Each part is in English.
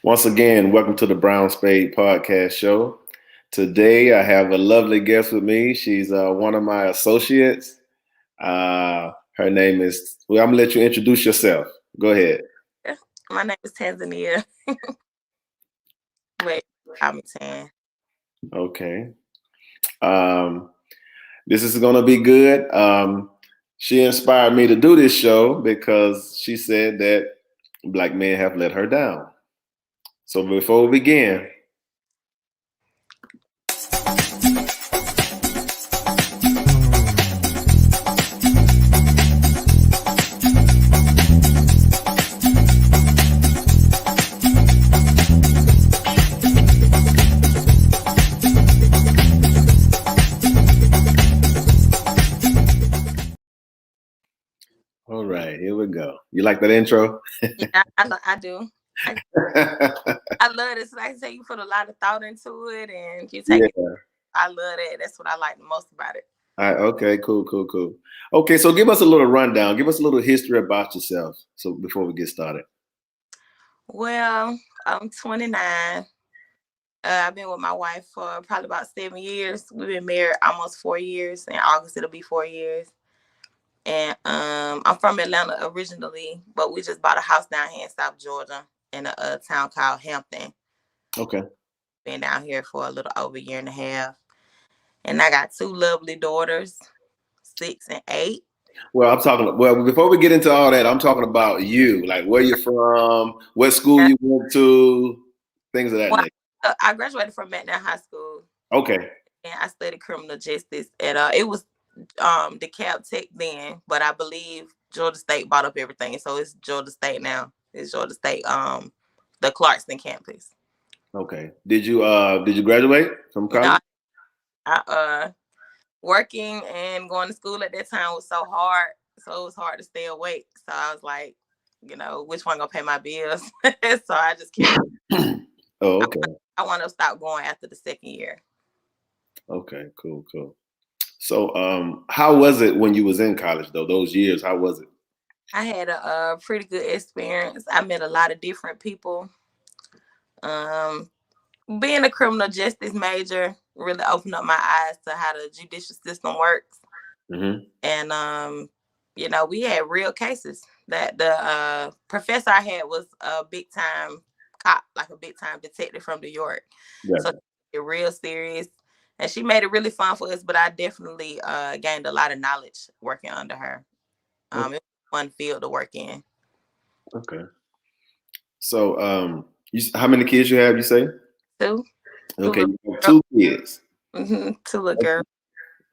Once again, welcome to the Brown Spade Podcast Show. Today, I have a lovely guest with me. She's one of my associates. Her name is, well, I'm going to let you introduce yourself. Go ahead. My name is Tanzania. Wait, I'm Tan. Okay. This is going to be good. She inspired me to do this show because she said that Black men have let her down. So before we begin, all right, here we go. You like that intro? Yeah, I do. I love this. Like I say, you put a lot of thought into it, and you take it. I love that. That's what I like the most about it. All right, okay, cool. Okay, so give us a little rundown. Give us a little history about yourself. So before we get started. Well, I'm 29. I've been with my wife for probably about 7 years. We've been married almost 4 years. In August, it'll be 4 years. And I'm from Atlanta originally, but we just bought a house down here in South Georgia in a town called Hampton. Okay. Been down here for a little over a year and a half. And I got 2 lovely daughters, 6 and 8. Well, before we get into all that, I'm talking about you, like where you're from, what school you went to, things of that nature. I graduated from McNair High School. Okay. And I studied criminal justice. And it was DeKalb Tech then, but I believe Georgia State bought up everything. So it's Georgia State now. It's Georgia State, the Clarkston campus. Okay. Did you graduate from college? I working and going to school at that time was so hard. So it was hard to stay awake. So I was like, which one gonna pay my bills? So I just kept. Oh, okay. I want to stop going after the second year. Okay, cool. So, how was it when you was in college though? Those years, how was it? I had a pretty good experience. I met a lot of different people. Being a criminal justice major really opened up my eyes to how the judicial system works. Mm-hmm. And, we had real cases. That the professor I had was a big time cop, like a big time detective from New York. Yeah. So it real serious. And she made it really fun for us, but I definitely gained a lot of knowledge working under her. It was a fun field to work in. Okay. So, how many kids you have, you say? 2. Okay, you have 2 kids. Mm-hmm. 2 little girls.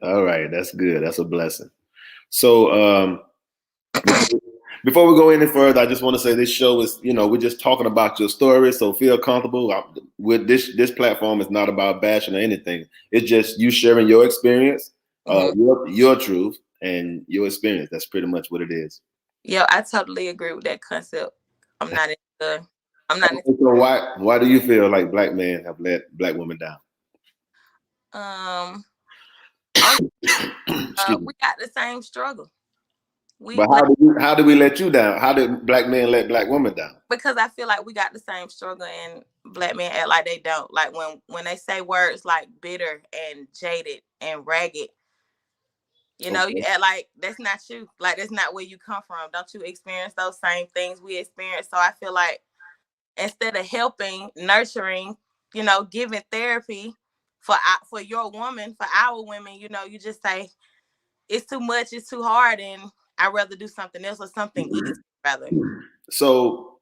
All right, that's good. That's a blessing. So, before we go any further, I just want to say this show is, we're just talking about your story. So feel comfortable with this platform. Is not about bashing or anything. It's just you sharing your experience, your truth, and your experience. That's pretty much what it is. Yeah, I totally agree with that concept. I'm not into. So why do you feel like Black men have let Black women down? We got the same struggle. But how do we let you down? How did Black men let Black women down? Because I feel like we got the same struggle, and Black men act like they don't. Like when they say words like bitter and jaded and ragged, you act like that's not you. Like that's not where you come from. Don't you experience those same things we experience? So I feel like instead of helping, nurturing, giving therapy for your woman, for our women, you just say it's too much, it's too hard, and I'd rather do something else or something easy rather. So,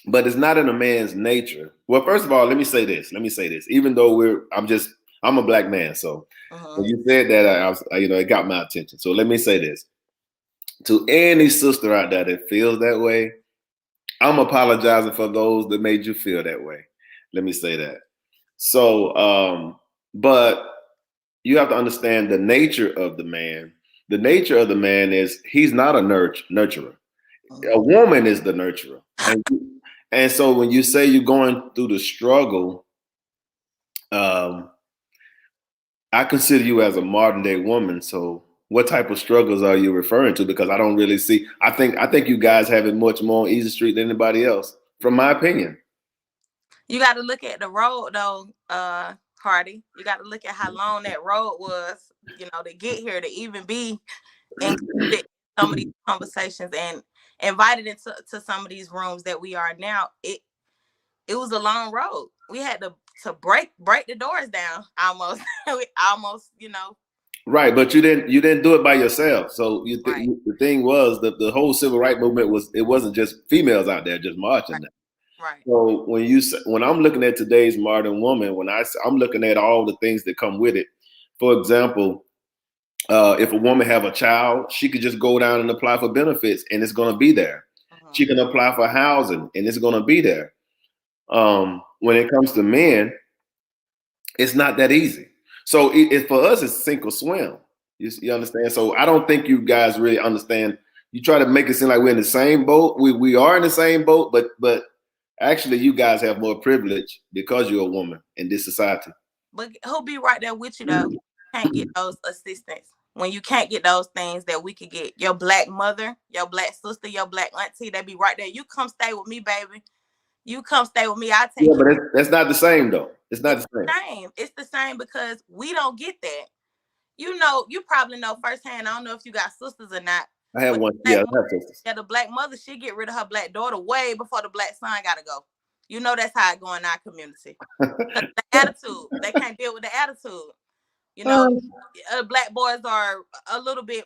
but it's not in a man's nature. Well, first of all, let me say this. Even though I'm a Black man, so when you said that, it got my attention. So let me say this to any sister out there that feels that way. I'm apologizing for those that made you feel that way. Let me say that. So, but you have to understand the nature of the man. The nature of the man is he's not a nurturer. A woman is the nurturer. And so when you say you're going through the struggle, I consider you as a modern day woman. So what type of struggles are you referring to? Because I don't really see. I think you guys have it much more on easy street than anybody else, from my opinion. You got to look at the road though, Hardy. You got to look at how long that road was, to get here, to even be included in some of these conversations and invited into some of these rooms that we are now. It was a long road. We had to break the doors down almost. Almost, Right, but you didn't do it by yourself. So Right. the thing was that the whole civil rights movement wasn't just females out there just marching. Right. Right. So when I'm looking at today's modern woman, I'm looking at all the things that come with it. For example, if a woman have a child, she could just go down and apply for benefits, and it's going to be there. She can apply for housing, and it's going to be there. When it comes to men, it's not that easy. So for us, it's sink or swim. You understand? So I don't think you guys really understand. You try to make it seem like we're in the same boat. We are in the same boat, but actually, you guys have more privilege because you're a woman in this society. But who'll be right there with you though? You can't get those assistance when you can't get those things that we could get. Your black mother, your black sister, your black auntie, they be right there. You come stay with me, baby. You come stay with me. I take. Yeah, but that's not the same though. It's not the same. It's the same because we don't get that. You probably know firsthand. I don't know if you got sisters or not. I have one. Yeah, I have sisters. Yeah, the black mother, she get rid of her black daughter way before the black son gotta go. That's how it go in our community. The attitude, they can't deal with the attitude. Black boys are a little bit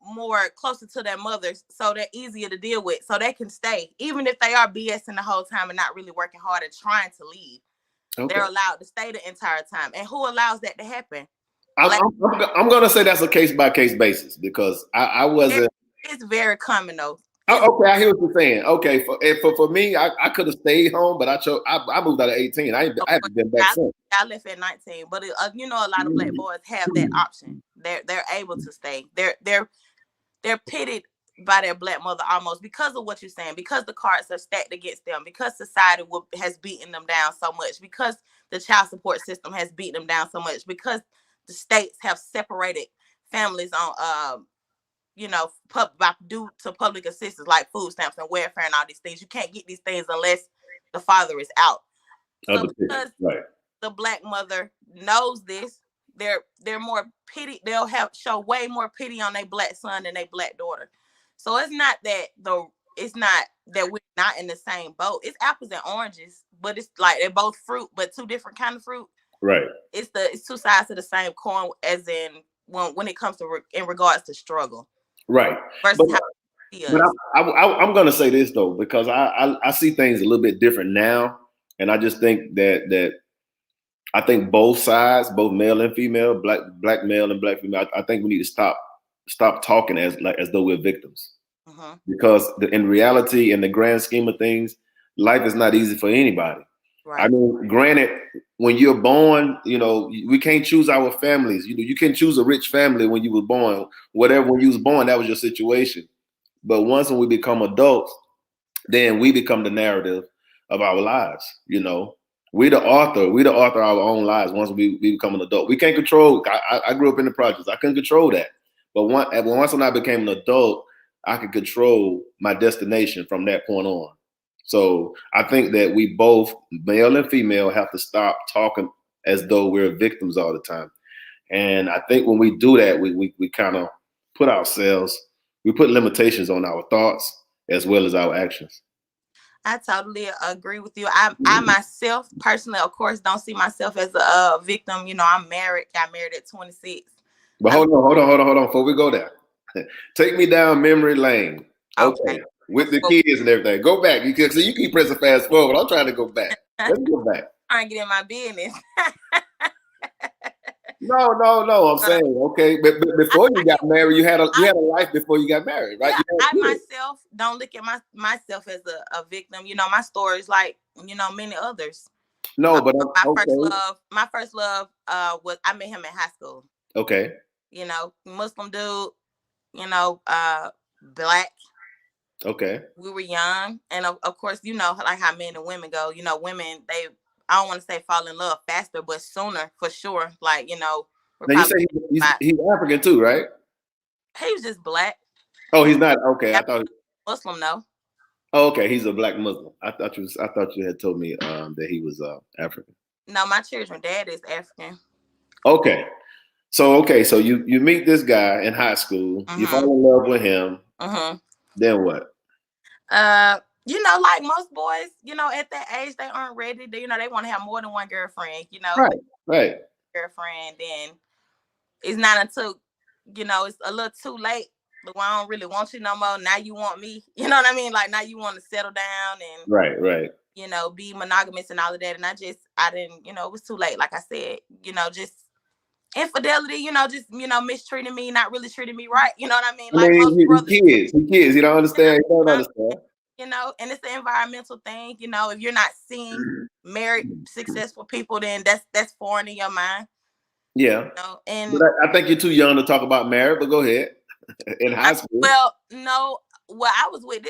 more closer to their mothers, so they're easier to deal with, so they can stay even if they are BSing the whole time and not really working hard and trying to leave. Okay. They're allowed to stay the entire time. And who allows that to happen? I'm going to say that's a case-by-case basis because I wasn't. It's very common though. Okay, I hear what you're saying. Okay, for me, I could have stayed home, but I moved out at 18. I haven't been back since. I left at 19, but a lot of black boys have that option. They're able to stay. They're pitted by their black mother almost because of what you're saying, because the cards are stacked against them, because society has beaten them down so much, because the child support system has beaten them down so much, because the states have separated families on due to public assistance like food stamps and welfare and all these things. You can't get these things unless the father is out. So because the black mother knows this, they're more pity. They'll show way more pity on their black son than their black daughter. So it's not that we're not in the same boat. It's apples and oranges, but it's like they're both fruit, but two different kind of fruit. Right. It's two sides of the same coin, as in when it comes to in regards to struggle. Right. But I'm going to say this though, because I see things a little bit different now, and I just think that I think both sides, both male and female, black male and black female, I think we need to stop talking as though we're victims, because in reality, in the grand scheme of things, life is not easy for anybody. Right. I mean, granted, when you're born, we can't choose our families. You can choose a rich family when you were born. When you was born, that was your situation. But once when we become adults, then we become the narrative of our lives. We're the author of our own lives. Once we become an adult, we can't control. I grew up in the projects. I couldn't control that. But once when I became an adult, I could control my destination from that point on. So I think that we both, male and female, have to stop talking as though we're victims all the time. And I think when we do that, we kind of we put limitations on our thoughts as well as our actions. I totally agree with you. I myself personally, of course, don't see myself as a victim. I'm married. Got married at 26. But hold on. Before we go there, take me down memory lane. Okay. With the kids and everything. Go back. You keep pressing fast forward. I'm trying to go back. Let's go back. Trying to get in my business. No. I'm saying, okay, but before you got married, you had a life before you got married, right? Yeah, I myself don't look at myself as a victim. My story is like, many others. No, but my first love was I met him in high school. Okay. Muslim dude, black. Okay. We were young, and of course, like how men and women go. Women, I don't want to say fall in love faster, but sooner for sure. Like, Now you say he's African too, right? He was just black. Oh, he's not. Okay, I thought Muslim, no. Oh, okay, he's a black Muslim. I thought you had told me that he was African. No, my children's dad is African. Okay. So you meet this guy in high school, you fall in love with him. Then what? You know, like most boys, you know, at that age they aren't ready. They want to have more than one girlfriend, you know. Right. Girlfriend, then it's not until, you know, it's a little too late. But I don't really want you no more. Now you want me. You know what I mean? Like now you want to settle down and right. You know, be monogamous and all of that. And I didn't, you know, it was too late. Like I said, you know, just infidelity, you know, just, you know, mistreating me, not really treating me right. You know what I mean? Like most brothers. He kids. You don't understand. You don't understand. You know, and it's an environmental thing. You know, if you're not seeing married, successful people, then that's foreign in your mind. Yeah. You know? And but I think you're too young to talk about marriage, but go ahead. In high school. Well, no. Well, I was with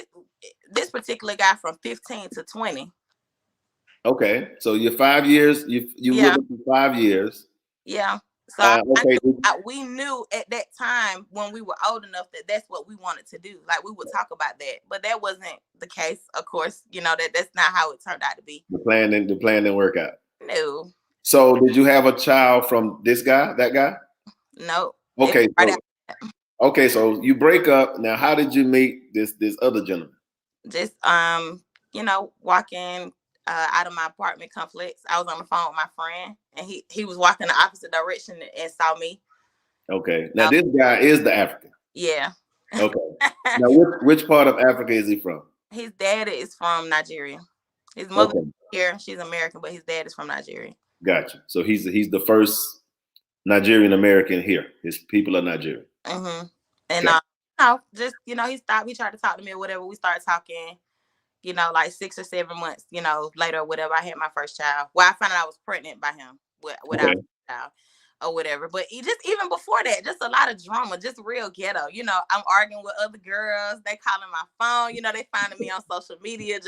this particular guy from 15 to 20. Okay. So you're 5 years. You with him for 5 years. Yeah. So okay. We knew at that time when we were old enough that that's what we wanted to do. Like we would talk about that, but that wasn't the case. Of course, you know that's not how it turned out to be. The plan didn't work out. No. So did you have a child from this guy? That guy? No. Okay. Okay. So you break up. Now, how did you meet this other gentleman? Just you know, walking out of my apartment complex. I was on the phone with my friend, and he was walking the opposite direction and saw me. Okay. Now this guy is the African. Yeah. Okay. Now which part of Africa is he from? His dad is from Nigeria. His mother here, she's American, but his dad is from Nigeria. Gotcha. So he's the first Nigerian American here. His people are Nigerian. And you know, just he stopped. He tried to talk to me or whatever. We started talking. You know, like 6 or 7 months, you know, later or whatever, I had my first child. Well, I found out I was pregnant by him without a child or whatever. But even before that, just a lot of drama, just real ghetto. You know, I'm arguing with other girls. They calling my phone. You know, they finding me on social media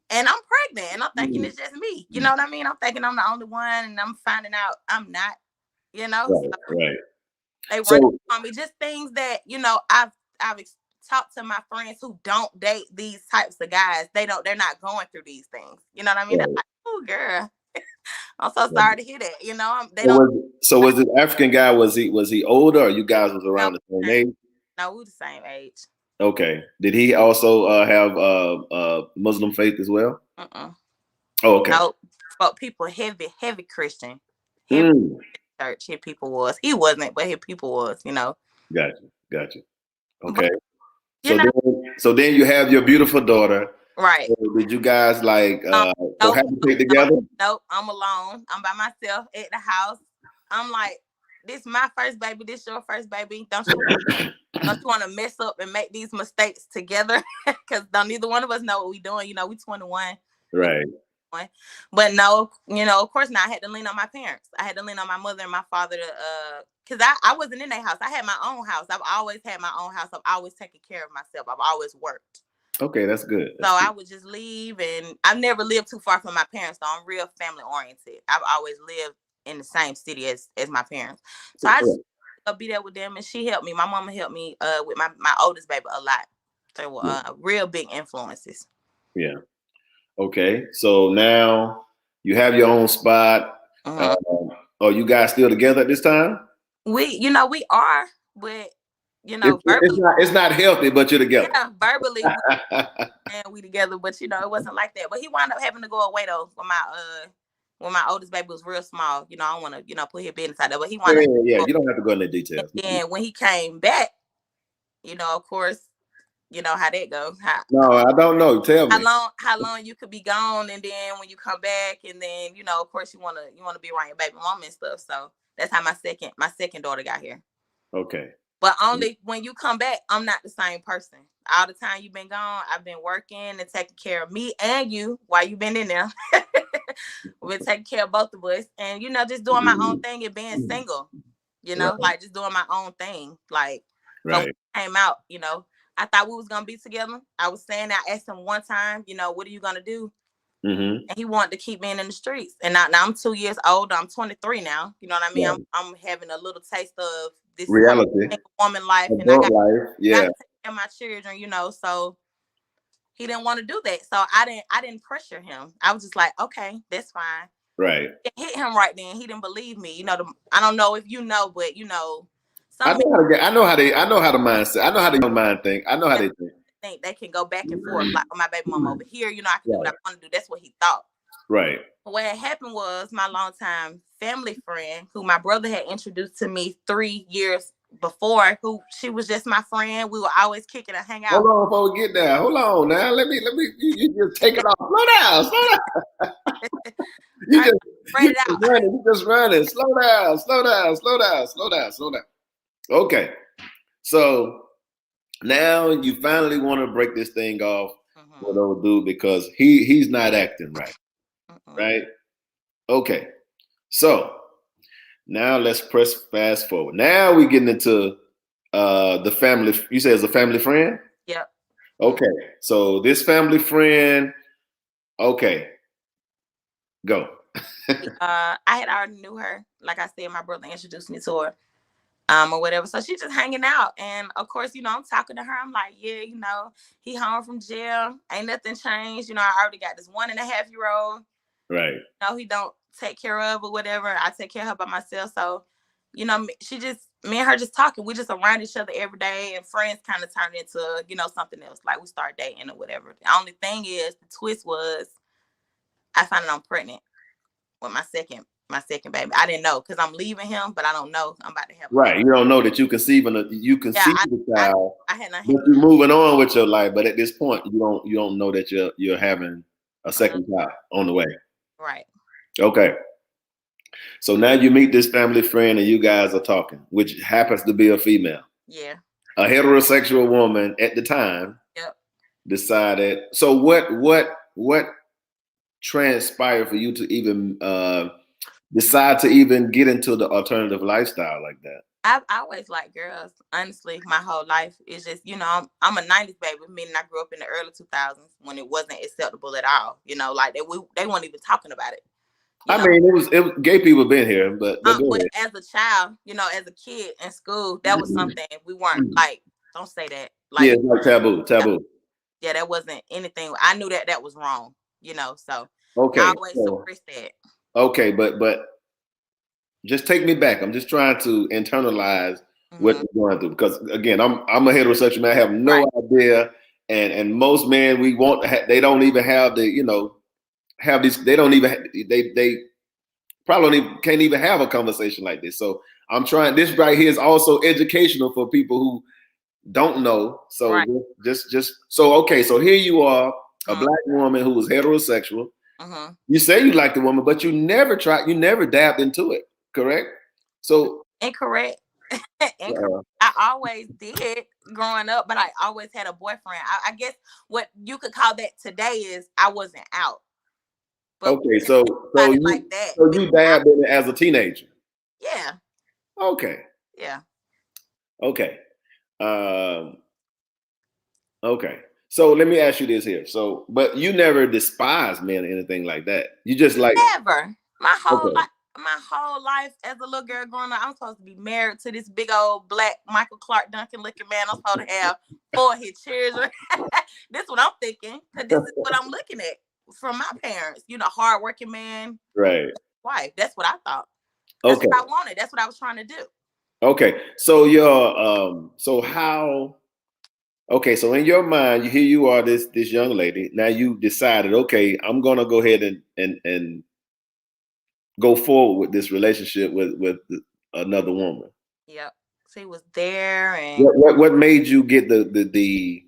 and I'm pregnant. And I'm thinking it's just me. You know what I mean? I'm thinking I'm the only one. And I'm finding out I'm not, you know. Right. They run on me. Just things that, you know, I've talk to my friends who don't date these types of guys. They're not going through these things. You know what I mean? They're like, oh girl, I'm so sorry to hear that. You know, was the African guy, was he older, or you guys was around the same age? No, we were the same age. Okay. Did he also have Muslim faith as well? Oh, okay. No, but people heavy Christian. Heavy church, his people was. He wasn't, but his people was, you know. Gotcha. Okay. So then you have your beautiful daughter. Right. So did you guys cohabitate together? Nope. I'm alone. I'm by myself at the house. I'm like, this is my first baby. This your first baby. Don't you want to mess up and make these mistakes together? Because neither one of us know what we're doing. You know, we 21. Right. But no, you know, of course not. I had to lean on my parents. I had to lean on my mother and my father to because I wasn't in their house. I had my own house. I've always had my own house. I've always taken care of myself. I've always worked. Okay, that's good. I would just leave, and I've never lived too far from my parents. So I'm real family oriented. I've always lived in the same city as my parents. So I just be there with them, and she helped me. My mama helped me with my oldest baby a lot. They were real big influences. Yeah. Okay, so now you have your own spot. Are you guys still together at this time? We are, but verbally, it's not healthy, but you're together. Yeah, verbally, and we together, but it wasn't like that. But he wound up having to go away though when my oldest baby was real small. I don't want to put his business out there, but he wanted. Yeah, you don't have to go into details. And when he came back, of course. You know how that goes. No, I don't know. Tell me. How long you could be gone, and then when you come back, and then of course you wanna be around your baby mama and stuff. So that's how my second daughter got here. Okay. But only when you come back, I'm not the same person. All the time you've been gone, I've been working and taking care of me and you while you've been in there. We've been taking care of both of us, and just doing my own thing and being single. Like just doing my own thing. Like when we came out, I thought we was gonna be together. I was saying, I asked him one time, what are you gonna do? And he wanted to keep me in the streets. And now I'm 2 years older. I'm 23 now. You know what I mean? Yeah. I'm having a little taste of this reality, woman life, and I got to take care of my children. So he didn't want to do that. So I didn't pressure him. I was just like, okay, that's fine. Right. It hit him right then. He didn't believe me. I don't know if you know, but I know how to get. I know how the mindset. I know how the young mind think. I know how they think they can go back and forth. Like, my baby mama over here, I can do what I want to do. That's what he thought. Right. But what had happened was my longtime family friend, who my brother had introduced to me 3 years before, who she was just my friend. We were always kicking and hang out. Hold on before we get there. Hold on now. Let me. You just take it off. Slow down. You just running. Slow down. Okay. So now you finally want to break this thing off with old dude because he's not acting right. Right? Okay. So now let's press fast forward. Now we're getting into the family. You say it's a family friend? Yep. Okay. So this family friend, okay. Go. I had already knew her. Like I said, my brother introduced me to her. Or whatever. So she's just hanging out. And of course, I'm talking to her. I'm like, yeah, he home from jail. Ain't nothing changed. I already got this 1.5-year-old. Right. He don't take care of or whatever. I take care of her by myself. So, me and her just talking. We just around each other every day, and friends kind of turned into, something else. Like we start dating or whatever. The only thing is, the twist was, I found out I'm pregnant with my second baby. I didn't know because I'm leaving him, but I don't know I'm about to have. Right. You don't know that you conceive the child. I had not. But you're moving on with your life. But at this point, you don't know that you're having a second child on the way. Right. Okay. So now you meet this family friend and you guys are talking, which happens to be a female. Yeah. A heterosexual woman at the time. Yep. Decided. So what transpired for you to even decide to even get into the alternative lifestyle like that? I've always liked girls. Honestly, my whole life is just, I'm a 90s baby, meaning I grew up in the early 2000s when it wasn't acceptable at all. Like they weren't even talking about it. I mean, it was gay people been here, but as a child, as a kid in school, that was something we weren't like. Don't say that. Like, yeah, it's like taboo. Yeah, that wasn't anything. I knew that was wrong. So okay, I always suppressed that. Okay, but just take me back. I'm just trying to internalize what you're going through because again, I'm a heterosexual man. I have no idea, and most men they don't even have the have these. They don't even they probably can't even have a conversation like this. So I'm trying. This right here is also educational for people who don't know. So just so okay. So here you are, a black woman who was heterosexual. You say you like the woman, but you never dabbed into it, correct? So incorrect. I always did growing up, but I always had a boyfriend. I guess what you could call that today is I wasn't out. But okay, so you dabbed in it as a teenager? Yeah. Okay. Yeah. Okay. Okay. So let me ask you this here. So, but you never despised men or anything like that. You just like never. My whole life as a little girl growing up, I'm supposed to be married to this big old black Michael Clark Duncan looking man. I'm supposed to have 4 of his children. This is what I'm thinking. Because this is what I'm looking at from my parents. Hardworking man. Right. Wife. That's what I thought. That's what I wanted. That's what I was trying to do. Okay. So so in your mind, here you are, this young lady. Now you decided, okay, I'm gonna go ahead and go forward with this relationship with another woman. Yep. So he was there, and what made you get the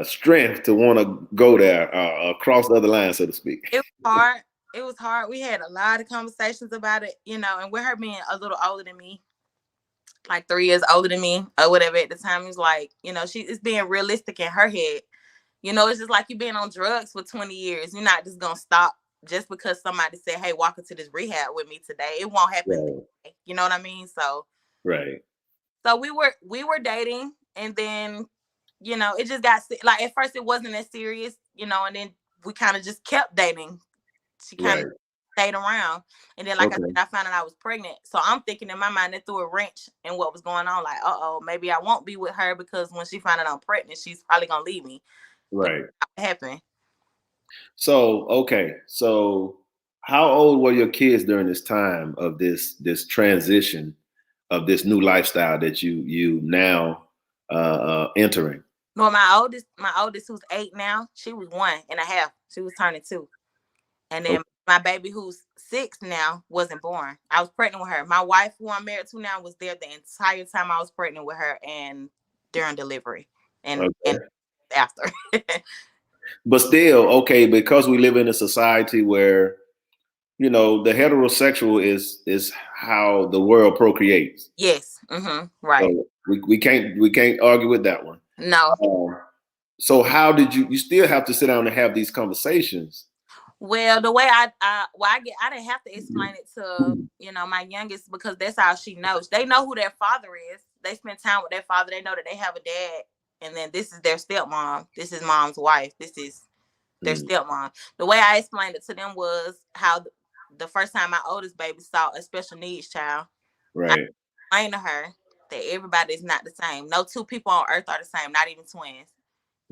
strength to want to go there across the other line, so to speak? It was hard. It was hard. We had a lot of conversations about it, and with her being a little older than me, like 3 years older than me or whatever at the time, it was like, she is being realistic in her head. It's just like you being on drugs for 20 years. You're not just going to stop just because somebody said, hey, walk into this rehab with me today. It won't happen. Right. You know what I mean? So, right. So we were dating, and then, it just got like, at first it wasn't as serious, and then we kind of just kept dating. She kind of stayed around. And then, like I said, I found out I was pregnant. So I'm thinking in my mind, they threw a wrench in what was going on. Like, maybe I won't be with her because when she found out I'm pregnant, she's probably going to leave me. Right. What happened? So, okay. So how old were your kids during this time of this transition of this new lifestyle that you now entering? Well, my oldest who's 8 now, she was 1.5. She was turning 2. And then my baby who's 6 now wasn't born. I was pregnant with her. My wife, who I'm married to now, was there the entire time I was pregnant with her and during delivery and after. But still, okay, because we live in a society where, you know, the heterosexual is how the world procreates. Yes. Mm-hmm. Right. So we can't argue with that one. No. So how did you still have to sit down and have these conversations? Well, the way I didn't have to explain it to, you know, my youngest, because that's how she knows. They know who their father is. They spend time with their father. They know that they have a dad, and then this is their stepmom. This is mom's wife. This is their stepmom. The way I explained it to them was how the first time my oldest baby saw a special needs child, right, I explained to her that everybody is not the same. No two people on earth are the same, not even twins.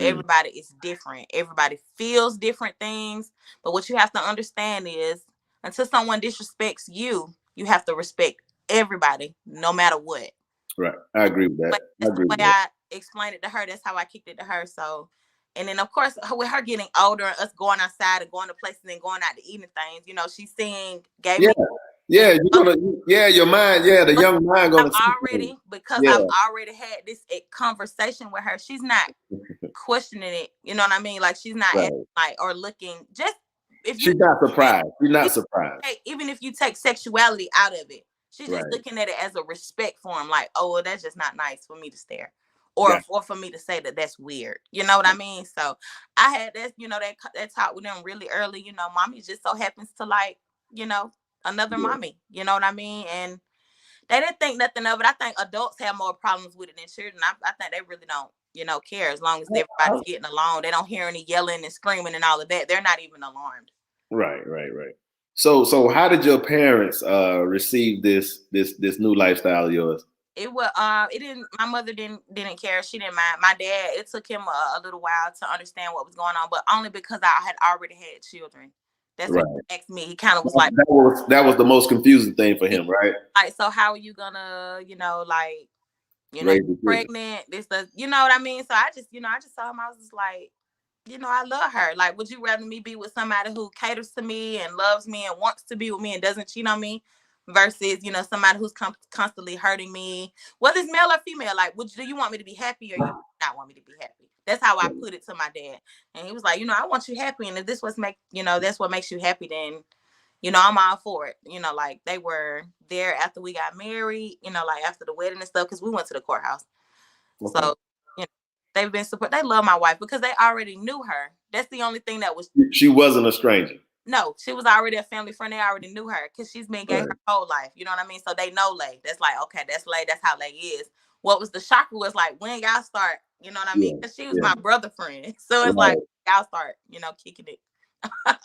Everybody is different. Everybody feels different things. But what you have to understand is, until someone disrespects you, you have to respect everybody, no matter what. Right. I agree with that. That's the way I explained it to her. That's how I kicked it to her. So, and then of course, with her getting older and us going outside and going to places and going out to eating things, you know, she's seeing your mind, the young mind gonna I've already had this conversation with her. She's not questioning it, you know what I mean? Like, she's not like or looking, just if she's not surprised. You're not surprised. Even if you take sexuality out of it, she's just looking at it as a respect for him. Like, oh, well, that's just not nice for me to stare, or for me to say that that's weird. You know what I mean? So I had that, you know, that talk with them really early. You know, mommy just so happens to like, you know, another mommy. You know what I mean? And they didn't think nothing of it. I think adults have more problems with it than children. I think they really don't, you know, care as long as everybody's getting along. They don't hear any yelling and screaming and all of that. They're not even alarmed. Right. So how did your parents receive this new lifestyle of yours? It was it didn't. My mother didn't care. She didn't mind. My dad, it took him a little while to understand what was going on, but only because I had already had children. That's what he asked me. He kind of was like, that was the most confusing thing for him, right? Like, so how are you gonna, you know, like, you know, pregnant, you know what I mean? So I just saw him. I was just like, you know, I love her. Like, would you rather me be with somebody who caters to me and loves me and wants to be with me and doesn't cheat on me, versus, you know, somebody who's constantly hurting me, whether it's male or female? Like, do you want me to be happy or you not want me to be happy? That's how I put it to my dad. And he was like, you know, I want you happy. And if that's what makes you happy, then, you know, I'm all for it. You know, like, they were there after we got married, you know, like after the wedding and stuff, because we went to the courthouse. So, you know, they've been support. They love my wife because they already knew her. That's the only thing that was. She wasn't a stranger. No, she was already a family friend. They already knew her because she's been gay her whole life. You know what I mean? So they know Lay. That's like, okay, that's Lay. That's how Lay is. What was the shocker was like, when y'all start, you know what I mean? Because she was my brother friend. So it's like, y'all start, you know, kicking it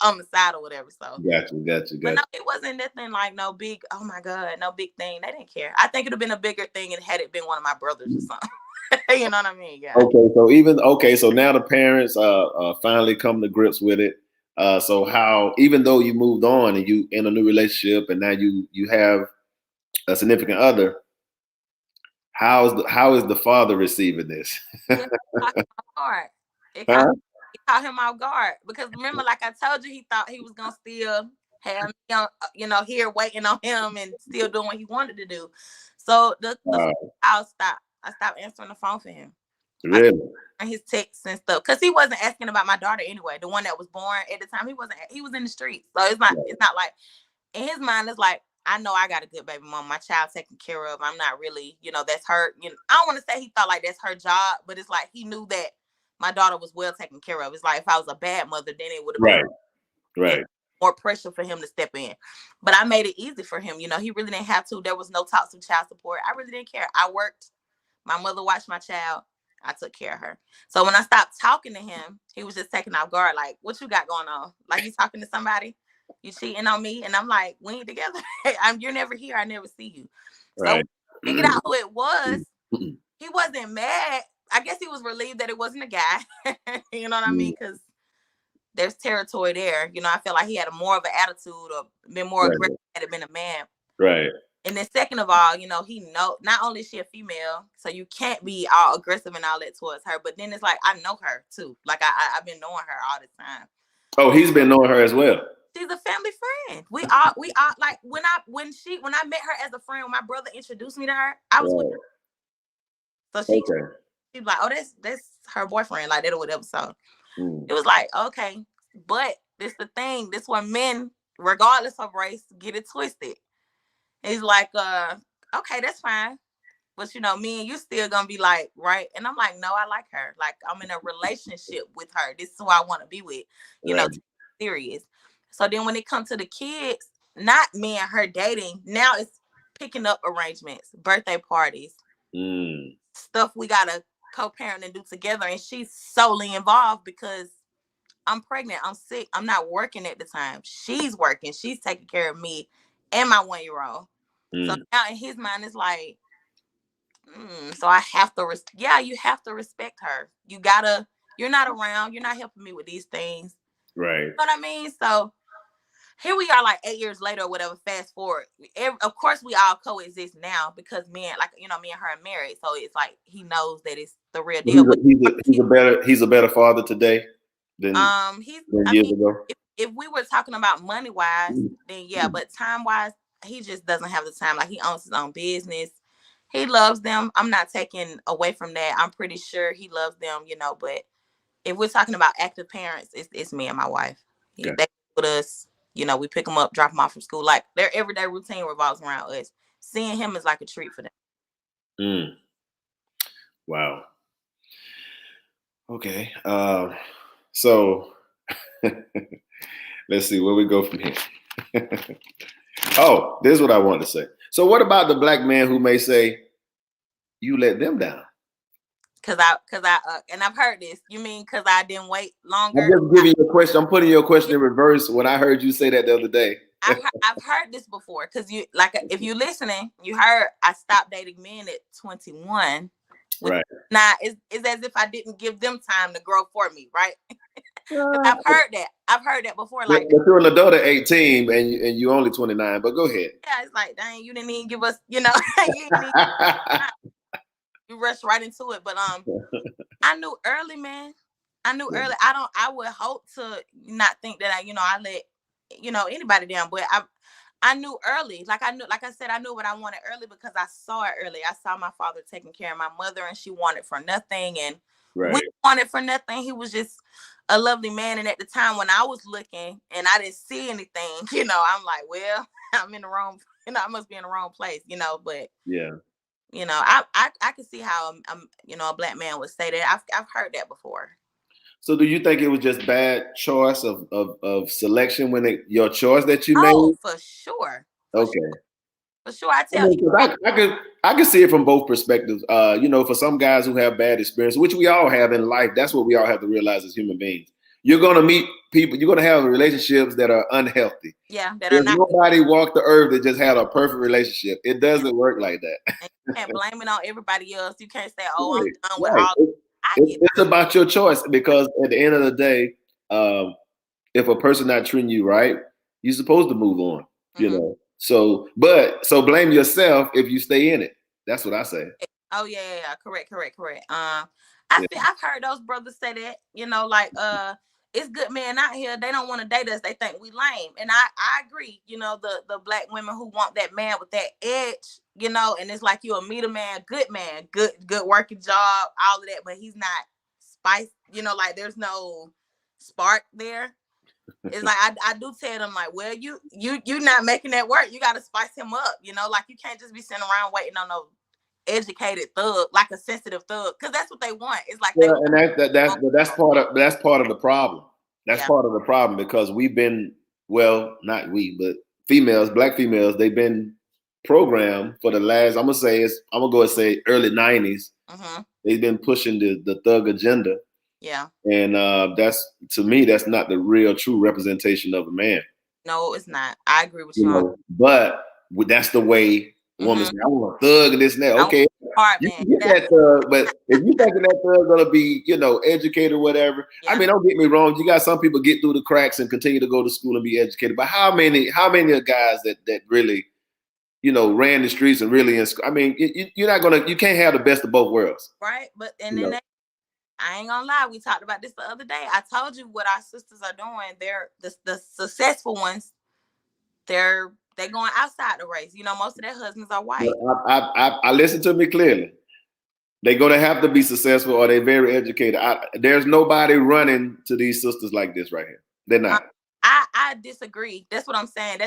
on the side or whatever. So gotcha. But no, it wasn't nothing like no big, oh my God, no big thing. They didn't care. I think it would have been a bigger thing had it been one of my brothers or something. You know what I mean? Yeah. So now the parents finally come to grips with it. So how, even though you moved on and you in a new relationship and now you have a significant other, how is the father receiving this? It caught him off guard because remember, like I told you, he thought he was gonna still have me on, you know, here waiting on him and still doing what he wanted to do. So I stopped answering the phone for him. Really? And his texts and stuff, because he wasn't asking about my daughter anyway. The one that was born at the time, he was in the streets. So it's not like, in his mind, it's like, I know I got a good baby mom, my child taken care of. I'm not really, you know, that's her. You know, I don't want to say he thought like that's her job, but it's like he knew that my daughter was well taken care of. It's like if I was a bad mother, then it would have been more pressure for him to step in. But I made it easy for him. You know, he really didn't have to. There was no talks of child support. I really didn't care. I worked. My mother watched my child. I took care of her. So when I stopped talking to him, he was just taking off guard. Like, what you got going on? Like, you talking to somebody? You cheating on me? And I'm like, we ain't together. You're never here. I never see you. So Right. figured out who it was. He wasn't mad. I guess he was relieved that it wasn't a guy. You know what I mean? Because there's territory there. You know, I feel like he had more of an attitude or been more aggressive had it been a man. Right. And then second of all, you know, he know not only is she a female, so you can't be all aggressive and all that towards her, but then it's like I know her too. Like I've been knowing her all the time. Oh, he's been knowing her as well. She's a family friend. We all like when I met her as a friend, when my brother introduced me to her, I was with her. So she was like, oh, that's her boyfriend, like that or whatever. So it was like, okay, but this the thing. This one men, regardless of race, get it twisted. He's like, okay, that's fine. But you know, me and you still gonna be like, right? And I'm like, no, I like her. Like I'm in a relationship with her. This is who I want to be with. You know, serious. So then when it comes to the kids, not me and her dating, now it's picking up arrangements, birthday parties, stuff we gotta co-parent and do together. And she's solely involved because I'm pregnant, I'm sick, I'm not working at the time. She's working, she's taking care of me and my 1-year-old. So now in his mind, it's like, so I have to, you have to respect her. You're not around, you're not helping me with these things. Right. You know what I mean? So here we are, like 8 years later or whatever, fast forward. Of course, we all coexist now because me and her are married. So it's like he knows that it's the real deal. He's a better father today than years ago. If we were talking about money wise, then yeah, but time wise, he just doesn't have the time. Like he owns his own business. He loves them. I'm not taking away from that. I'm pretty sure he loves them, you know, but if we're talking about active parents, it's me and my wife. They with us, you know, we pick them up, drop them off from school. Like their everyday routine revolves around us. Seeing him is like a treat for them. Wow. Okay. So let's see where we go from here. Oh, this is what I wanted to say. So what about the black man who may say you let them down? Cause I've heard this. You mean because I didn't wait longer? I'm just giving you a question. I'm putting your question in reverse. When I heard you say that the other day, I've heard this before. Cause you if you're listening, you heard I stopped dating men at 21. Right. Now it's as if I didn't give them time to grow for me, right? I've heard that before. Like, but you're an adult at 18 and you're only 29. But go ahead. Yeah, it's like, dang, you didn't even give us, you know, you rushed right into it. But I knew early, man. I knew early. I would hope to not think that I let, anybody down. But I knew early. Like I said, I knew what I wanted early because I saw it early. I saw my father taking care of my mother, and she wanted for nothing, and we wanted for nothing. He was just a lovely man. And at the time when I was looking and I didn't see anything, I'm like, well, I'm in the wrong, I must be in the wrong place, but yeah, I can see how a black man would say that. I've heard that before. So do you think it was just bad choice of selection when your choice that you made? Oh, for sure. Okay. For sure. I tell you. I can see it from both perspectives. For some guys who have bad experience, which we all have in life, that's what we all have to realize as human beings. You're going to meet people, you're going to have relationships that are unhealthy. Yeah. Nobody walked the earth that just had a perfect relationship. It doesn't work like that. And you can't blame it on everybody else. You can't say, oh, I'm done with all. It's about your choice, because at the end of the day, if a person not treating you right, you're supposed to move on, So blame yourself if you stay in it. That's what I say. Oh yeah. Correct. I've heard those brothers say that, it's good men out here. They don't want to date us. They think we lame. And I agree, the black women who want that man with that edge, and it's like you'll meet a man, good working job, all of that, but he's not spice, like there's no spark there. It's like I do tell them, like, well, you're not making that work. You got to spice him up, like you can't just be sitting around waiting on no educated thug, like a sensitive thug, because that's what they want. It's like that's part of the problem. That's part of the problem, because we've been, well, not we, but black females, they've been programmed for the last, I'm gonna go and say early 90s. They've been pushing the thug agenda. Yeah. And that's, to me, that's not the real true representation of a man. No, it's not. I agree with You you on know, but that's the way women say, I want a thug and this and that. Okay, hard, you man. can get that thug, but if you thinking that thug gonna be, you know, educated or whatever, I mean, don't get me wrong. You got some people get through the cracks and continue to go to school and be educated, but how many of guys that really, you know, ran the streets and really in school? I mean, you can't have the best of both worlds, right? But and then I ain't gonna lie, we talked about this the other day. I told you what our sisters are doing. They're the successful ones. They're going outside the race. You know, most of their husbands are white. I listen to me clearly. They're gonna have to be successful, or they're very educated. There's nobody running to these sisters like this right here. They're not. I disagree. That's what I'm saying.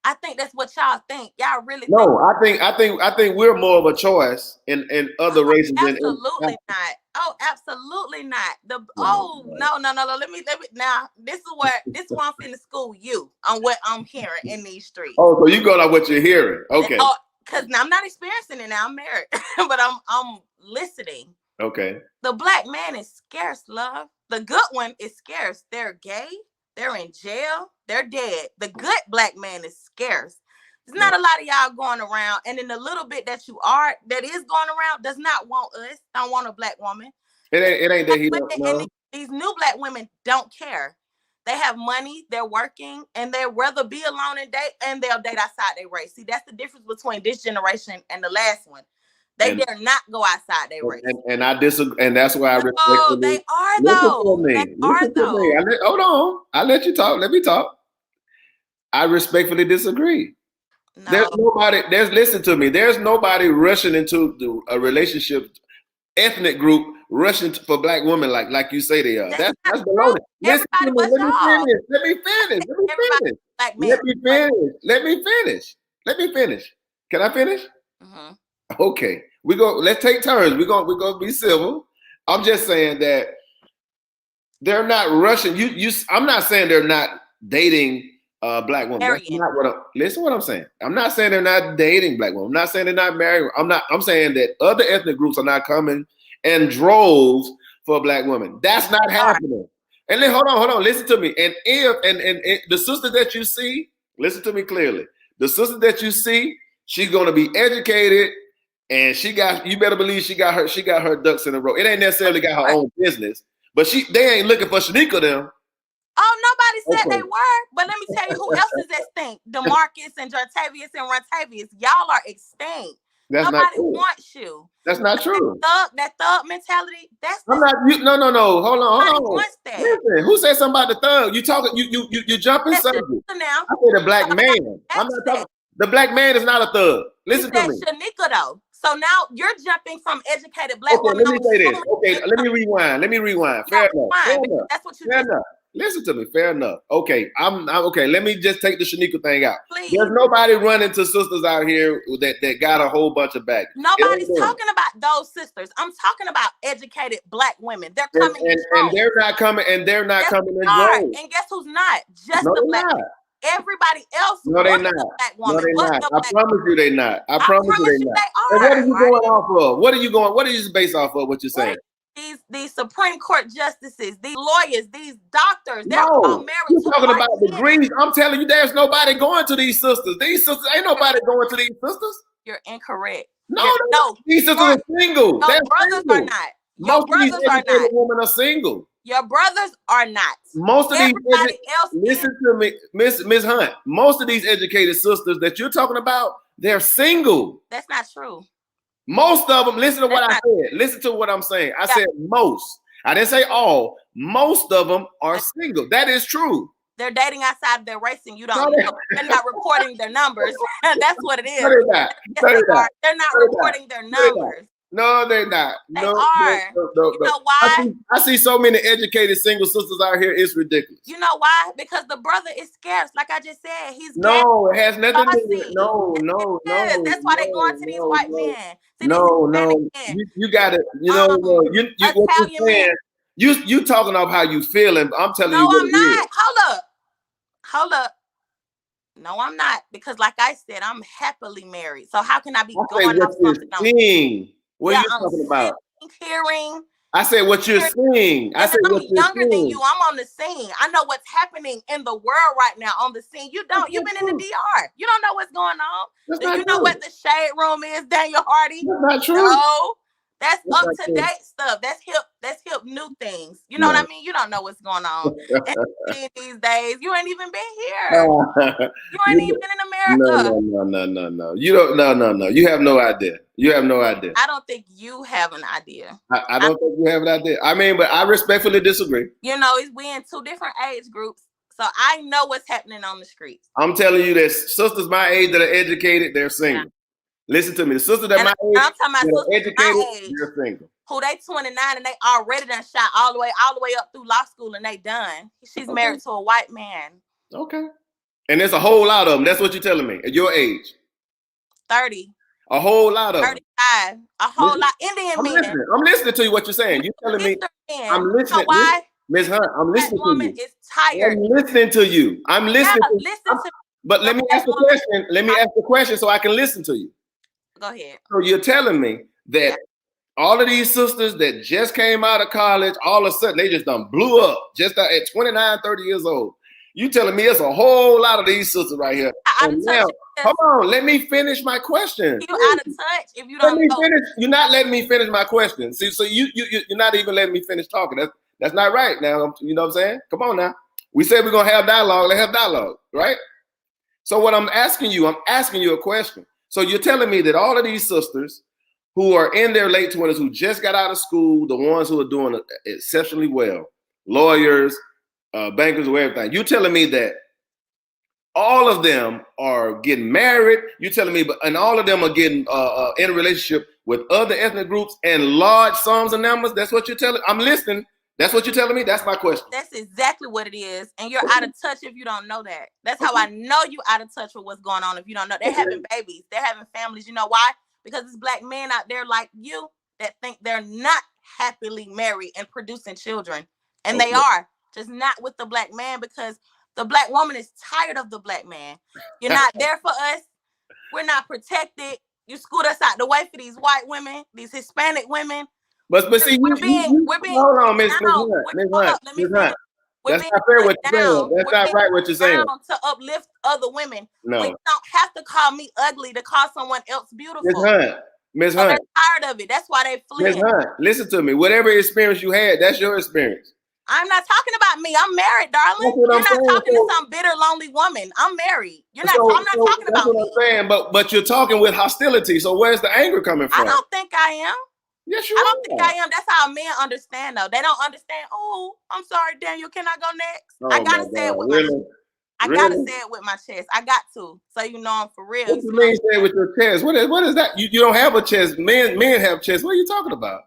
I think that's what y'all think. Y'all really no. I think we're more of a choice in other races. Absolutely not. Oh, absolutely not. No. Let me now. This is why I'm finna school you on what I'm hearing in these streets. Oh, so you go on what you're hearing? Okay. Because now I'm not experiencing it. Now I'm married, but I'm listening. Okay. The black man is scarce, love. The good one is scarce. They're gay. They're in jail. They're dead. The good black man is scarce. There's not a lot of y'all going around, and in the little bit that is going around does not want us. Don't want a black woman. It ain't that he don't know. These new black women don't care. They have money, they're working, and they'd rather be alone and they'll date outside their race. See, that's the difference between this generation and the last one. They dare not go outside their race. And I disagree, and that's why I respectfully. Oh, they are though. Hold on. I let you talk. Let me talk. I respectfully disagree. No. There's nobody. Listen to me. There's nobody rushing into a relationship, ethnic group rushing for black women like you say they are. That's baloney. Listen to me. Let me finish. Let me finish. Can I finish? Mm-hmm. Okay. Let's take turns. We're gonna be civil. I'm just saying that they're not rushing. I'm not saying they're not dating black women. That's not listen what I'm saying. I'm not saying they're not dating black women. I'm not saying they're not marrying. I'm saying that other ethnic groups are not coming in droves for black women. That's not happening. And then hold on. Listen to me. And if the sister that you see, listen to me clearly. The sister that you see, she's gonna be educated. And you better believe she got her ducks in a row. It ain't necessarily got her own business, but they ain't looking for Shanika them. Oh, nobody said they were. But let me tell you who else is extinct. DeMarcus and Jartavius and Rontavius. Y'all are extinct. Nobody wants you. That's not true. That thug mentality. I'm not. No. Hold on. Wants that. Listen, who said something about the thug? You talking? You jumping subject. Now I say the black man. I'm not talking. The black man is not a thug. Listen to me. Shanika though. So now you're jumping from educated black women. Let me say this. Okay, let me rewind. Fair enough. That's what you Fair enough. Listen to me. Fair enough. Okay, I'm okay. Let me just take the Shanika thing out. Please. There's nobody running to sisters out here that got a whole bunch of baggage. Nobody's talking about those sisters. I'm talking about educated black women. They're coming and they're not coming. And they're not coming in droves. And guess who's not? Just the black women. Everybody else. No, they're not. No, they're not. I promise you, they're not. I promise you, they're not. And what are you going off of? What are you based off of? What you're saying? These Supreme Court justices, these lawyers, these doctors. They're all married. You're talking about degrees. I'm telling you, there's nobody going to these sisters. These sisters ain't nobody going to these sisters. You're incorrect. No. These sisters are single. Your brothers are not. Most of these educated women are single. Your brothers are not. Most of listen to me, Miss Hunt. Most of these educated sisters that you're talking about, they're single. That's not true. Most of them, listen to what I said. Listen to what I'm saying. I said most. I didn't say all. Most of them are single. That is true. They're dating outside their race and you don't know. They're not reporting their numbers. That's what it is. They're not reporting their numbers. No, they're not. They are. No. You know why? I see so many educated single sisters out here. It's ridiculous. You know why? Because the brother is scarce. Like I just said, he's it has nothing to do with no. That's why they going to these white men. See, you got it. You know, what you're saying. You talking about how you feeling. I'm telling you. No, I'm not. Hold up. No, I'm not. Because like I said, I'm happily married. So how can I be going off something? What are you talking about? Hearing I said what you're seeing. I said I'm what you're younger than seeing. you. I'm on the scene. I know what's happening in the world right now on the scene. You don't. You've been in the DR. You don't know what's going on. That's Do you know what the shade room is, Daniel Hardy? That's not true. No. That's up to date stuff. That's hip new things. You know what I mean? You don't know what's going on these days. You ain't even been here. You ain't even been in America. No. You don't. No. You have no idea. You have no idea. I don't think you have an idea. I don't think you have an idea. I mean, but I respectfully disagree. You know, we in two different age groups, so I know what's happening on the streets. I'm telling you that sisters my age that are educated, they're single. Yeah. Listen to me. The sisters that my age, I'm talking about sisters educated, my age, they're single. Who they 29 and they already done shot all the way up through law school and they done. She's married to a white man. Okay. And there's a whole lot of them. That's what you're telling me. At your age. 30. A whole lot of 35. Them. A whole lot. Indian men. I'm listening to you what you're saying. You're telling me. I'm listening. Why? Ms. Hunt, I'm listening to you. Is tired. I'm listening to you. I'm listening. But let me ask the question. Let me ask the question so I can listen to you. Go ahead. So you're telling me that all of these sisters that just came out of college, all of a sudden they just done blew up just at 29, 30 years old. You telling me it's a whole lot of these sisters right here. Now, come on, let me finish my question. You out of touch if you don't know. You're not letting me finish my question. See, so you're not even letting me finish talking. That's not right. Now, you know what I'm saying? Come on now. We said we're gonna have dialogue. Let's have dialogue, right? So what I'm asking you a question. So you're telling me that all of these sisters who are in their late 20s, who just got out of school, the ones who are doing exceptionally well, lawyers, bankers, or everything, you're telling me that all of them are getting married. You're telling me, and all of them are getting in a relationship with other ethnic groups and large sums of numbers. That's what you're telling. I'm listening. That's what you're telling me? That's my question. That's exactly what it is. And you're out of touch if you don't know that. That's how I know you out of touch with what's going on if you don't know. They're having babies. They're having families. You know why? Because there's black men out there like you that think they're not happily married and producing children. And they are. Just not with the black man because the black woman is tired of the black man. You're not there for us. We're not protected. You scoot us out the way for these white women, these Hispanic women. But see, we're being hold on, Ms. Hunt. That's not fair what you're saying. That's not right what you're saying. To uplift other women. No. We don't have to call me ugly to call someone else beautiful. Ms. Hunt. They're tired of it. That's why they flee. Ms. Hunt, listen to me. Whatever experience you had, that's your experience. I'm not talking about me. I'm married, darling. You're not talking to some bitter, lonely woman. I'm married. I'm not talking about me. That's what I'm saying. But you're talking with hostility. So where's the anger coming from? I don't think I am. Yes, you I don't think I am. That's how men understand, though. They don't understand. Oh, I'm sorry, Daniel. Can I go next? I gotta say it with my chest. I gotta say it with my chest. I got to. So you know I'm for real. What you mean say it with your chest? What is that? You don't have a chest. Men have chests. What are you talking about?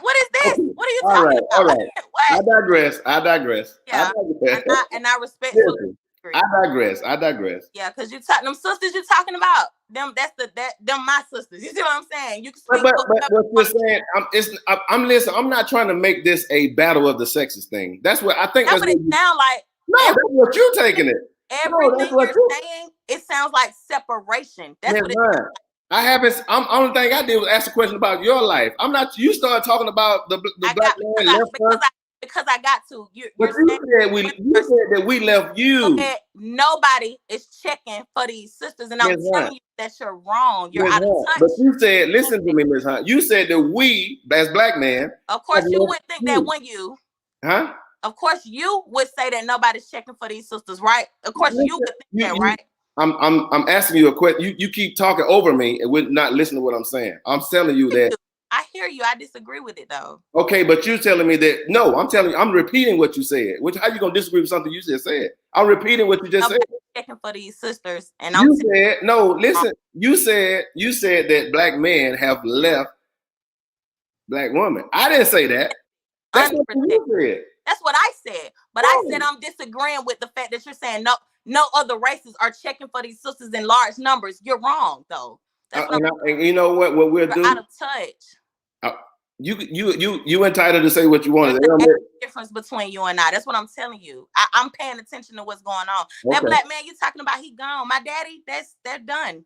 What is this? What are you talking about? All right. What? I digress. Yeah. And I respectfully I digress. Yeah, because them sisters you're talking about, them my sisters. You see what I'm saying? You can speak. But what you're saying, I'm listening. I'm not trying to make this a battle of the sexes thing. That's what I think. That's what it sounds like. No, that's what you're taking it. Everything you're saying, it sounds like separation. That's what it sounds like. I haven't. Only thing I did was ask a question about your life. I'm not. You started talking about the black man left us. Because I got to. You said that we left you. Okay, nobody is checking for these sisters, and I'm telling you that you're wrong. You're out of touch. But you said, listen to me, Ms. Hunt. You said that we, as black men. Of course, you would think that when you. Huh? Of course, you would say that nobody's checking for these sisters, right? Of course, you would think that, right? I'm asking you a question. You keep talking over me and we're not listening to what I'm saying. I'm telling you that. I hear you. I disagree with it though. Okay, but you're telling me that no. I'm telling you. I'm repeating what you said. How you gonna disagree with something you just said? I'm repeating what you just said. Checking for these sisters, and you said no. Listen, you said that black men have left black women. I didn't say that. That's what you said. That's what I said. But I said I'm disagreeing with the fact that you're saying no other races are checking for these sisters in large numbers. You're wrong, though. That's and you know what we'll do? Out of touch. You entitled to say what you want. There's a difference between you and I. That's what I'm telling you. I'm paying attention to what's going on. Okay. That black man you're talking about, he gone. My daddy, they're done.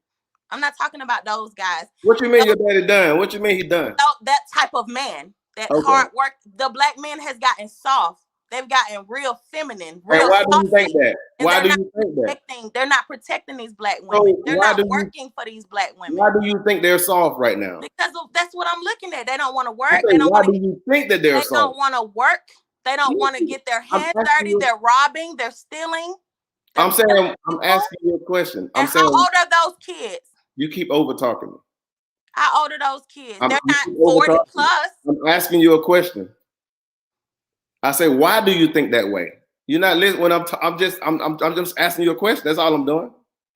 I'm not talking about those guys. What you mean your daddy done? What you mean he done? That type of man, that Okay. hard work. The black man has gotten soft. They've gotten real feminine, real. And why do you think that? Why do you think that? They're not protecting these black women. So they're not working for these black women. Why do you think they're soft right now? Because that's what I'm looking at. They don't want to work. Okay, They don't why do you think that they're soft? They don't want to work. They don't want to get their hands dirty. They're robbing. They're stealing. I'm saying, I'm asking you a question. I'm saying, how old are those kids? You keep over talking me. How old are those kids? They're not 40 plus. I'm asking you a question. I say, why do you think that way? You're not listening when I'm just asking you a question. That's all I'm doing.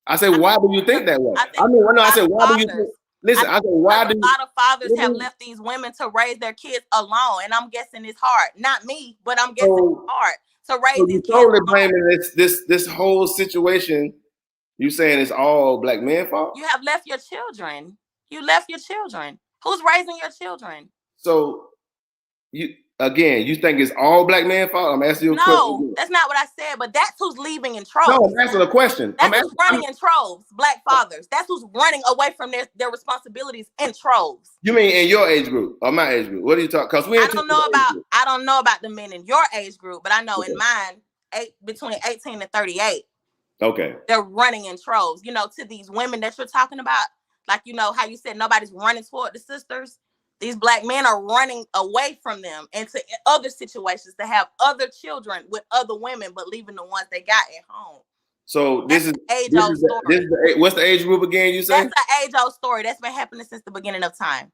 I say, why do you think that way? I said, why do you think? Listen, I said, why do a lot of fathers have left these women to raise their kids alone, and I'm guessing it's hard. Not me, but I'm guessing it's hard to raise these kids. You're totally blaming this whole situation. You saying it's all black men fault? You have left your children. You left your children. Who's raising your children? So you think it's all black men fault? I'm asking you a question. No, that's not what I said, but that's who's leaving in troves. No, I'm asking a question. That's who's running in troves, black fathers. That's who's running away from their responsibilities in troves. You mean in your age group or my age group? What are you talking? Because I don't know about the men in your age group, but I know in mine, between 18 and 38. Okay. They're running in troves, to these women that you're talking about. Like, how you said nobody's running toward the sisters. These black men are running away from them into other situations to have other children with other women, but leaving the ones they got at home. So this is age-old story. What's the age group again? You say that's an age-old story. That's been happening since the beginning of time.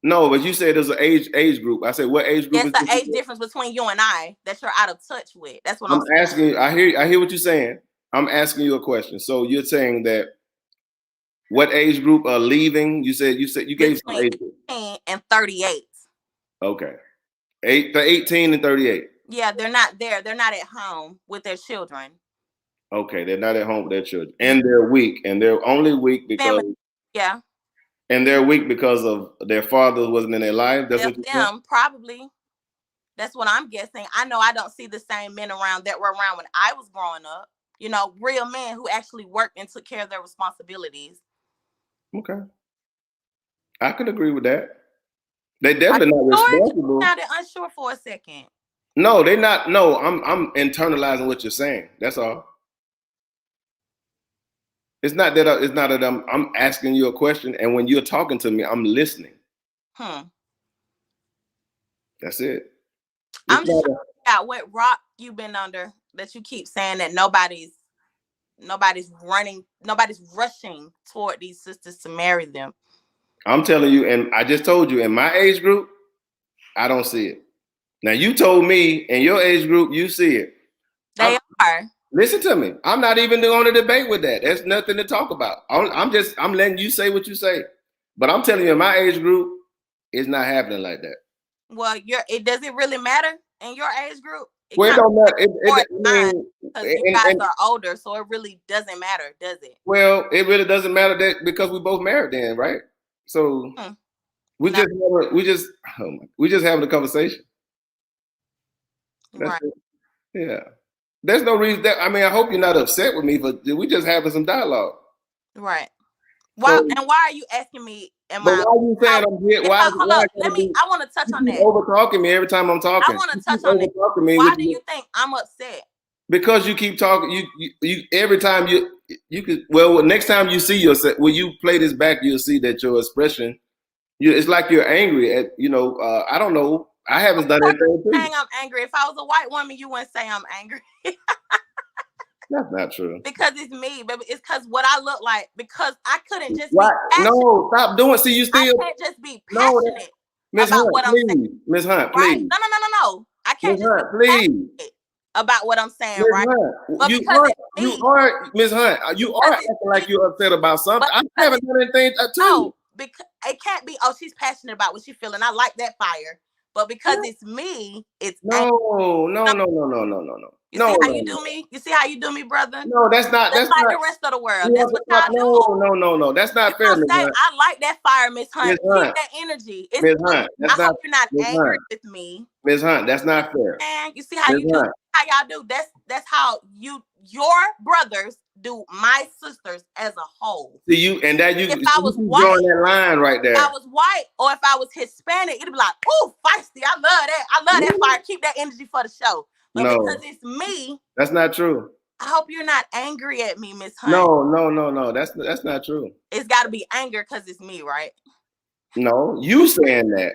No, but you said there's an age group. I said, what age group? That's the age difference between you and I that you're out of touch with. That's what I'm asking you. I hear what you're saying. I'm asking you a question. So you're saying that what age group are leaving? You said you gave some age group. 18 and 38. Okay. 18 and 38. Yeah, they're not there. They're not at home with their children. Okay, they're not at home with their children. And they're weak. And they're only weak because yeah. And they're weak because of their father wasn't in their life. That's what you're saying? Probably. That's what I'm guessing. I know I don't see the same men around that were around when I was growing up. Real men who actually worked and took care of their responsibilities. Okay. I could agree with that. They definitely not responsible. Now they're unsure for a second. No, they're not. No, I'm internalizing what you're saying. That's all. It's not that I'm asking you a question, and when you're talking to me, I'm listening. That's it. I'm just trying to figure out what rock you've been under that you keep saying that nobody's rushing toward these sisters to marry them. I'm telling you, and I just told you, in my age group, I don't see it. Now you told me in your age group, you see it. They are. Listen to me. I'm not even going to debate with that. There's nothing to talk about. I'm letting you say what you say. But I'm telling you, in my age group, it's not happening like that. Well, does it really matter in your age group? It don't matter. Because you guys are older, so it really doesn't matter, does it? Well, it really doesn't matter because we both married then, right? So we just having a conversation. That's it. Yeah. There's no reason I hope you're not upset with me, but we just having some dialogue. Right. Why are you asking me? Why are you saying I'm here? I want to touch on that. Over talking me every time I'm talking. I want to touch on it. Why do you think I'm upset? Because you keep talking. You every time you could. Well, next time you see yourself, when you play this back, you'll see that your expression. It's like you're angry at. I don't know. I haven't done anything. Saying I'm angry. If I was a white woman, you wouldn't say I'm angry. That's not true. Because it's me, baby. It's because what I look like. Because I couldn't just be passionate. No, stop doing. See, you still. I can't just be passionate about what I'm saying. Ms. Hunt, please. Right? No. I can't Ms. Hunt, please. About what I'm saying, Ms. right? But you are, Ms. Hunt. You are acting like you're upset about something. I haven't done anything to you. No, because it can't be. Oh, she's passionate about what she's feeling. I like that fire. But because it's me, it's no. You see how you do me? You see how you do me, brother? No, that's not. Just That's like not the rest of the world. That's what y'all do. No. That's not fair, Ms. Hunt. I like that fire, Miss Hunt. Ms. Keep Hunt. that energy. Ms. Hunt. I hope you're not Ms. angry Hunt. with me. Ms. Hunt, that's not fair. And you see how Ms. you do? Hunt. How y'all do? That's how your brothers do my sisters as a whole. See you, and that you. If I was white, drawing that line right there. If I was white, or if I was Hispanic, it'd be like, "Ooh, feisty! I love that. I love that fire. Keep that energy for the show." But because it's me, that's not true. I hope you're not angry at me, Miss Hunt. No. That's not true. It's got to be anger because it's me, right? No, you saying that.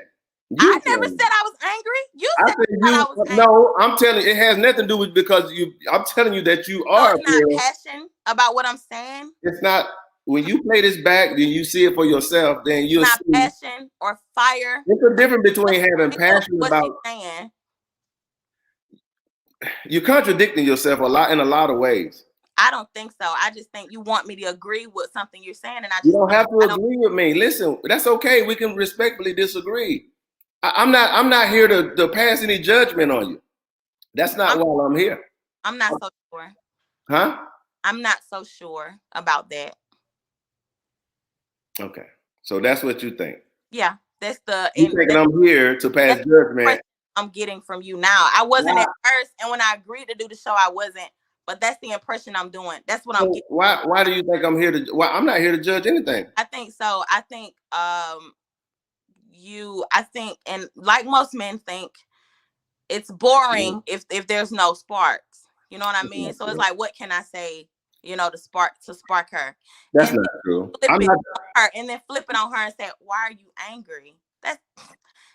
I never said I was angry. You said I was angry. No, I'm telling you, it has nothing to do with because you. I'm telling you that you are. It's not passion about what I'm saying. It's not. When you play this back, then you see it for yourself. Then you'll not see passion or fire. There's a difference between having passion about. Saying. You're contradicting yourself in a lot of ways. I don't think so. I just think you want me to agree with something you're saying, and you don't have to agree with me. Listen, that's okay. We can respectfully disagree. I'm not here to pass any judgment on you. That's not why I'm here. I'm not so sure. Huh? I'm not so sure about that. Okay, so that's what you think. Yeah, that's the. You think I'm here to pass judgment? I'm getting from you now. I wasn't at first, and when I agreed to do the show, I wasn't. But that's the impression I'm doing. That's what I'm getting. Why do you think I'm here to? Why I'm not here to judge anything? I think so. I think and like most men think, it's boring if there's no sparks. You know what I mean? So it's like, what can I say? To spark her. That's not true. And then flip it on her and say, "Why are you angry?"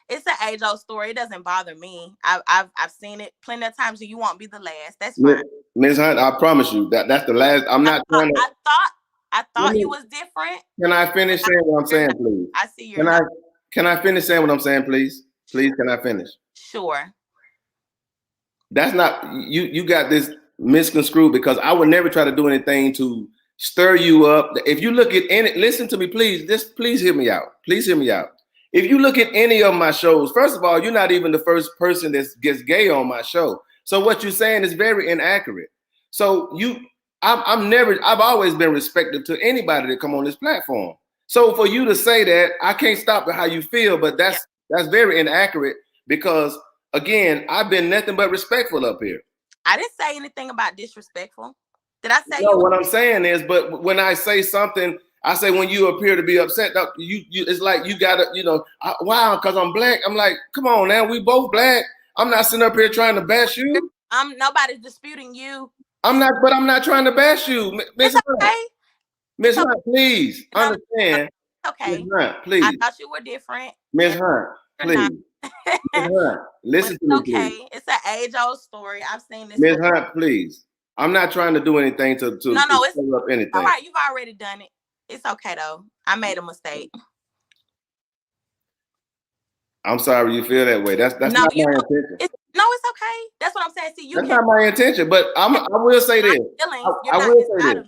It's an age-old story. It doesn't bother me. I've seen it plenty of times. So you won't be the last. That's fine. Ms. Hunt, I promise you that's the last. I thought you was different. Can I finish saying what I'm saying, please? I see your. Can I finish saying what I'm saying, please? Please, can I finish? Sure. That's not you got this misconstrued because I would never try to do anything to stir you up. If you look at any, listen to me, please. Please hear me out. Please hear me out. If you look at any of my shows, first of all, you're not even the first person that gets gay on my show. So what you're saying is very inaccurate. So I've always been respectful to anybody that come on this platform. So for you to say that, I can't stop how you feel, but that's very inaccurate because again, I've been nothing but respectful up here. I didn't say anything about disrespectful. Did I say? No, what I'm saying is, but when I say something, I say when you appear to be upset, it's like you gotta, wow, because I'm black. I'm like, come on now, we both black. I'm not sitting up here trying to bash you. Nobody's disputing you. I'm not trying to bash you, Miss Hunt. Miss Hunt, please understand. Okay. Miss Hunt, please. I thought you were different. Miss Hunt, please. Miss Hunt, listen to me. Okay, please. It's an age-old story. I've seen this. Miss Hunt, please. I'm not trying to do anything to it's up anything. All right, you've already done it. It's okay though. I made a mistake. I'm sorry you feel that way. That's not my intention. It's okay. That's what I'm saying. See, that's not my intention. But I will say this. I will say this.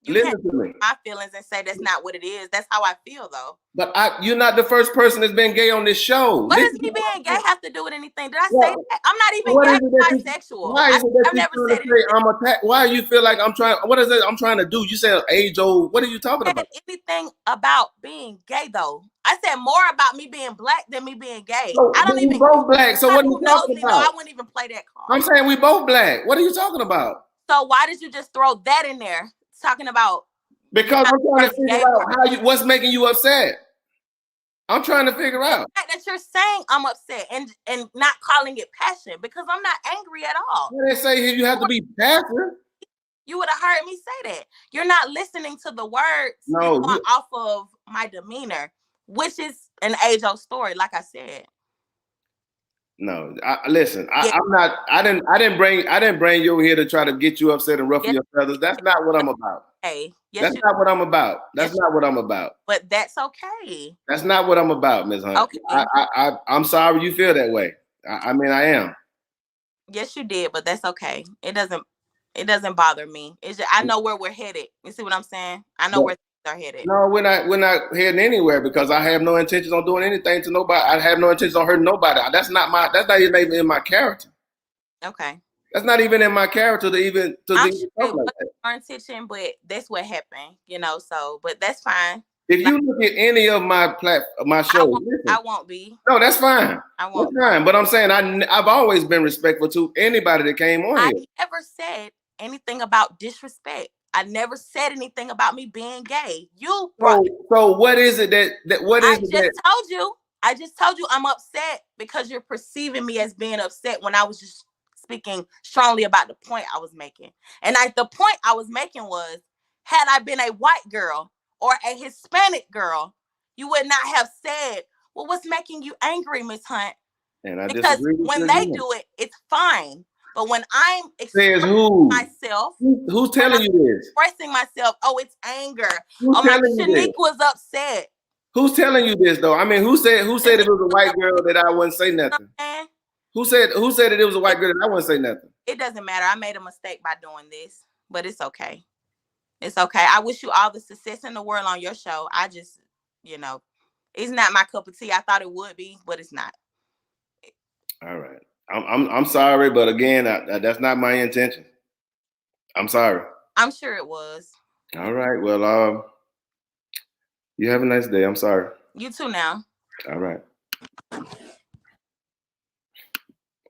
You listen to me. My feelings and say that's not what it is. That's how I feel though. But you're not the first person that's been gay on this show. What does me being gay have to do with anything? Did I say that? I'm not even gay. I'm bisexual. I've never said anything. I'm attacked. Why do you feel like I'm trying? What is it I'm trying to do? You said age old. What are you talking about? Anything about being gay though? I said more about me being black than me being gay. I don't even. Both black. So what are you talking about? No, I wouldn't even play that card. I'm saying we both black. What are you talking about? So why did you just throw that in there? Talking about. Because I'm trying to figure out what's making you upset. I'm trying to figure out. The fact that you're saying I'm upset and not calling it passion because I'm not angry at all. They say you have to be passive. You would have heard me say that. You're not listening to the words off of my demeanor, which is an age-old story, like I said. No, listen. I'm not. I didn't bring you over here to try to get you upset and ruffle your feathers. That's not what I'm about. Hey, that's not what I'm about. That's not what I'm about. But that's okay. That's not what I'm about, Ms. Hunt. Okay. I'm sorry you feel that way. I mean, I am. Yes, you did, but that's okay. It doesn't bother me. It's just, I know where we're headed. You see what I'm saying? I know where things are headed. No, we're not heading anywhere because I have no intentions on doing anything to nobody. I have no intentions on hurting nobody. That's not even in my character. Okay. That's not even in my character to even I'm do sure stuff it like was that. your intention, but that's what happened, you know. So, but that's fine. If you look at any of my shows, I won't be. No, that's fine. I won't. That's fine. But I'm saying I've always been respectful to anybody that came on I here. never said anything about disrespect. I never said anything about me being gay. You brought. So what is it that what is it that? I just told you I'm upset because you're perceiving me as being upset when I was just speaking strongly about the point I was making. And the point I was making was, had I been a white girl or a Hispanic girl, you would not have said, well, what's making you angry, Miss Hunt? And I because disagree with when you they again. do it, it's fine. But when I'm Says who? myself, who's telling you this? Expressing myself, oh, it's anger. Who's telling you this? Shanique was upset. Who's telling you this though? I mean, who said if it was a white girl that I wouldn't say nothing? Who said that it was a white girl that I wouldn't say nothing? It doesn't matter. I made a mistake by doing this, but it's okay. It's okay. I wish you all the success in the world on your show. I just, it's not my cup of tea. I thought it would be, but it's not. All right. I'm sorry, but again, that's not my intention. I'm sorry. I'm sure it was. All right. Well, you have a nice day. I'm sorry. You too now. All right.